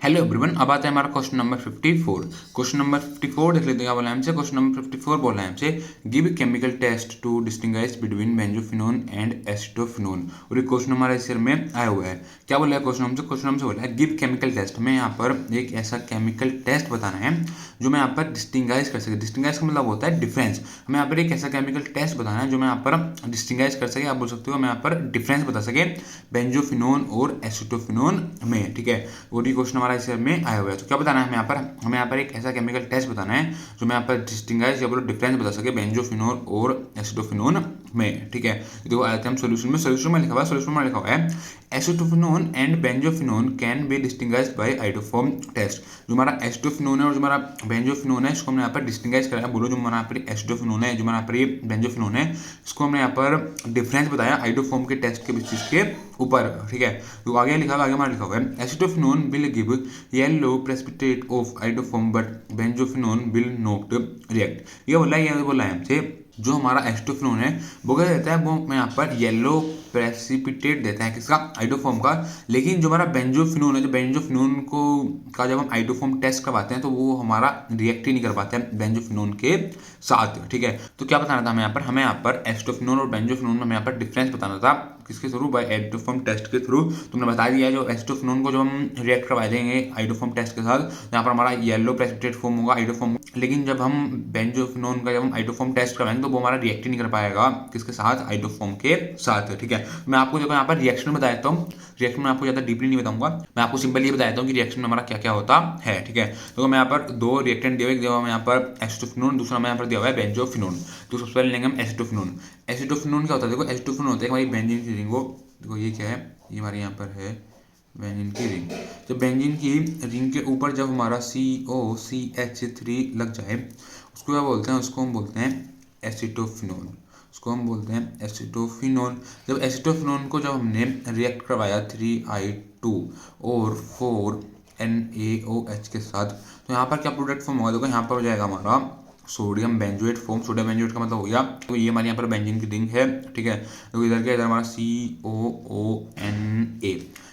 Hello everyone, अब आता है हमारा क्वेश्चन नंबर 54। क्वेश्चन नंबर 54 देख लेते हैं क्या बोला है हमसे। क्वेश्चन नंबर 54 बोला है हमसे, give chemical test to distinguish between benzophenone and acetophenone. और ये क्वेश्चन हमारे सिर में आया हुआ है। क्या बोला है क्वेश्चन हमसे? क्वेश्चन हमसे बोला है गिव केमिकल टेस्ट। हमें यहाँ पर एक ऐसा केमिकल टेस्ट बताना है जो मैं यहाँ पर डिस्टिंग्विश कर सके। डिस्टिंग्विश का मतलब होता है डिफरेंस। हमें यहाँ पर एक ऐसा केमिकल टेस्ट बताना है जो मैं यहाँ पर डिस्टिंग्विश कर सके। आप बोल सकते हो मैं यहाँ पर डिफरेंस बता सके बेंजोफिनोन और एसिटोफिनोन में। ठीक है, और ये क्वेश्चन हमारा इसमें आया हुआ है। तो क्या बताना है हमें यहाँ पर एक ऐसा केमिकल टेस्ट बताना है जो मैं यहाँ पर डिस्टिंग्विश या बोलो डिफरेंस बता सके बेंजोफिनोन और एसिटोफिनोन में। ठीक है, देखो आते हैं हम सोल्यूशन में। सोल्यूशन में लिखा हुआ है, सोल्यूशन में लिखा हुआ है acetophenone and benzophenone can be distinguished by iodoform test. जो हमारा एसिटोफिनोन है और जो हमारा बेंजोफिनोन है इसको हमने यहाँ पर डिस्टिंग्विश करा है। बोलो जो हमारा यहाँ पर एसिटोफिनोन है, जो हमारा यहाँ पर ये बेंजोफिनोन है, इसको हमने यहाँ पर डिफरेंस बताया आइडोफॉर्म के टेस्ट के बेसिस के ऊपर। ठीक है, तो आगे लिखा हुआ, आगे हमारा लिखा हुआ है acetophenone will give yellow precipitate of iodoform but benzophenone will not react. ये बोला है हमसे जो हमारा एसिटोफिनोन है वो क्या देता है, वो मैं यहाँ पर येलो प्रेसिपिटेट देता है किसका, आइडोफॉर्म का। लेकिन जो हमारा बेंजोफिनोन है, जो बेंजोफिनोन को का जब हम आइडोफॉर्म टेस्ट करवाते हैं तो वो हमारा रिएक्ट ही नहीं कर पाते हैं बेंजोफिनोन के साथ। ठीक है, तो क्या बताना था हमें यहाँ पर एसिटोफिनोन और बेंजोफिनोन में हमें यहाँ पर डिफरेंस बताना था किसके थ्रू, बाय आइडोफॉर्म टेस्ट के थ्रू। तुमने बता दिया जो एसिटोफिनोन को जो हम रिएक्ट करवा देंगे आइडोफॉर्म टेस्ट के साथ, यहाँ पर हमारा येलो प्रेसिपिटेट फॉर्म होगा आइडोफॉर्म। लेकिन जब हम बेंजोफिनोन का जब हम आइडोफॉर्म टेस्ट करवाएंगे तो वो हमारा रिएक्ट ही नहीं कर पाएगा किसके साथ, आइडोफॉर्म के साथ। ठीक है, मैं आपको देखो यहाँ पर रिएक्शन बता देता हूँ। रिएक्शन में आपको ज़्यादा डीपली नहीं बताऊंगा, मैं आपको सिंपल ये बता देता हूँ कि रिएक्शन में हमारा क्या क्या होता है। ठीक है, तो मैं यहाँ पर दो रिएक्टेंट दिया हुआ है, यहाँ पर एसिटोफिनोन, दूसरा मैं यहाँ पर दिया हुआ है बेंजोफिनोन। तो सबसे पहले लेंगे हम एसिटोफिनोन। एसिटोफिनोन क्या होता है? देखो एसिटोफिनोन होता है हमारी बेंजीन की रिंग। वो देखो ये क्या है, ये हमारे यहाँ पर है बेंजीन की रिंग। तो बेंजीन की रिंग के ऊपर जब हमारा COCH3 लग जाए उसको क्या बोलते हैं, उसको हम बोलते हैं एसिटोफिनोन। उसको हम बोलते हैं एसिटोफिनोन। जब एसिटोफिनोन को जब हमने रिएक्ट करवाया 3I2 और 4NaOH के साथ, तो यहाँ पर क्या प्रोडक्ट फॉर्म होगा? देखो यहाँ पर हो जाएगा हमारा sodium benzoate form. Sodium benzoate का मतलब हो गया, तो ये हमारे यहाँ पर बेंजीन की रिंग है। ठीक है, तो इधर क्या, इधर हमारा COONA,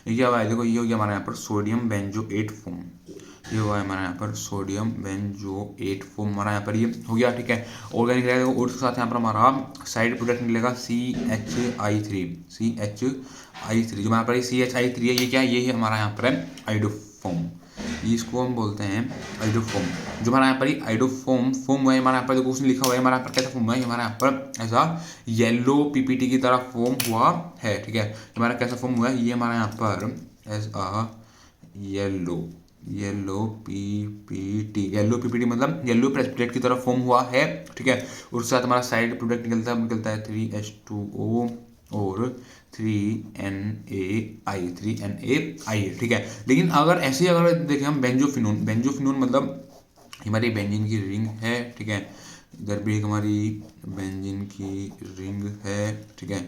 ये क्या हुआ है? देखो ये हो गया हमारा यहाँ पर सोडियम बेंजोएट फॉर्म। ये हुआ है हमारा यहाँ पर सोडियम बेंजोएट फॉर्म, हमारा यहाँ पर ये हो गया। ठीक है, ऑर्गेनिक रहेगा और उसके साथ यहाँ पर हमारा साइड प्रोडक्ट निकलेगा CHI3। जो हमारा पर CHI3 है, ये क्या है? ये है हमारा यहाँ पर है आइडोफॉर्म। इसको हम बोलते हैं आइडोफॉर्म। जो हमारा यहाँ पर आइडोफॉर्म फॉर्म हुआ है हमारा यहाँ पर, देखो उसने लिखा हुआ है हमारा यहाँ पर कैसा फॉर्म हुआ है, हमारा यहाँ पर ऐसा येलो PPT की तरह फॉर्म हुआ है। ठीक है, हमारा कैसा फॉर्म हुआ है, ये हमारा यहाँ पर ऐसा येलो PPT मतलब येलो प्रेसिपिटेट की तरह फॉर्म हुआ है। ठीक है, और साथ हमारा साइड प्रोडक्ट निकलता है 3H2O और 3NaI। ठीक है, लेकिन अगर देखें हम बेंजोफिनोन मतलब हमारी बेंजीन की रिंग है। ठीक है, इधर भी एक हमारी बेंजीन की रिंग है। ठीक है,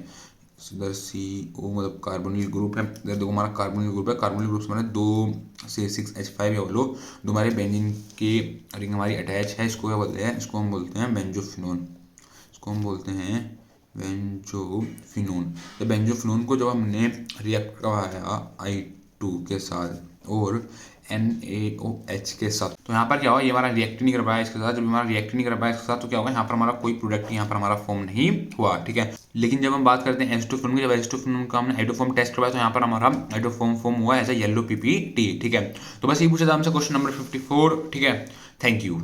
इधर CO मतलब कार्बोनिल ग्रुप है, इधर देखो हमारा कार्बोनिल ग्रुप है। कार्बोनिल ग्रुप से 2 से 6H5 है लो, जो हमारे बेंजीन की रिंग हमारी अटैच है। इसको क्या बोलते हैं? इसको हम बोलते हैं बेंजोफिनोन। इसको हम बोलते हैं बेंजोफिनोन। तो बेंजोफिनोन को जब हमने रिएक्ट करवाया I2 के साथ और NaOH के साथ, तो यहाँ पर क्या हुआ, ये हमारा रिएक्ट नहीं कर पाया इसके साथ। जब हमारा रिएक्ट नहीं कर पाया इसके साथ तो क्या होगा, यहाँ पर हमारा कोई प्रोडक्ट यहाँ पर हमारा फॉर्म नहीं हुआ। ठीक है, लेकिन जब हम बात करते हैं एसिटोफिनोन की, जब एसिटोफिनोन का हमने आइडोफॉर्म टेस्ट करवाया तो यहाँ पर हमारा आइडोफॉर्म फॉर्म हुआ एज अ येलो PPT। ठीक है, तो बस ये पूछा था हमसे क्वेश्चन नंबर 54। ठीक है, थैंक यू।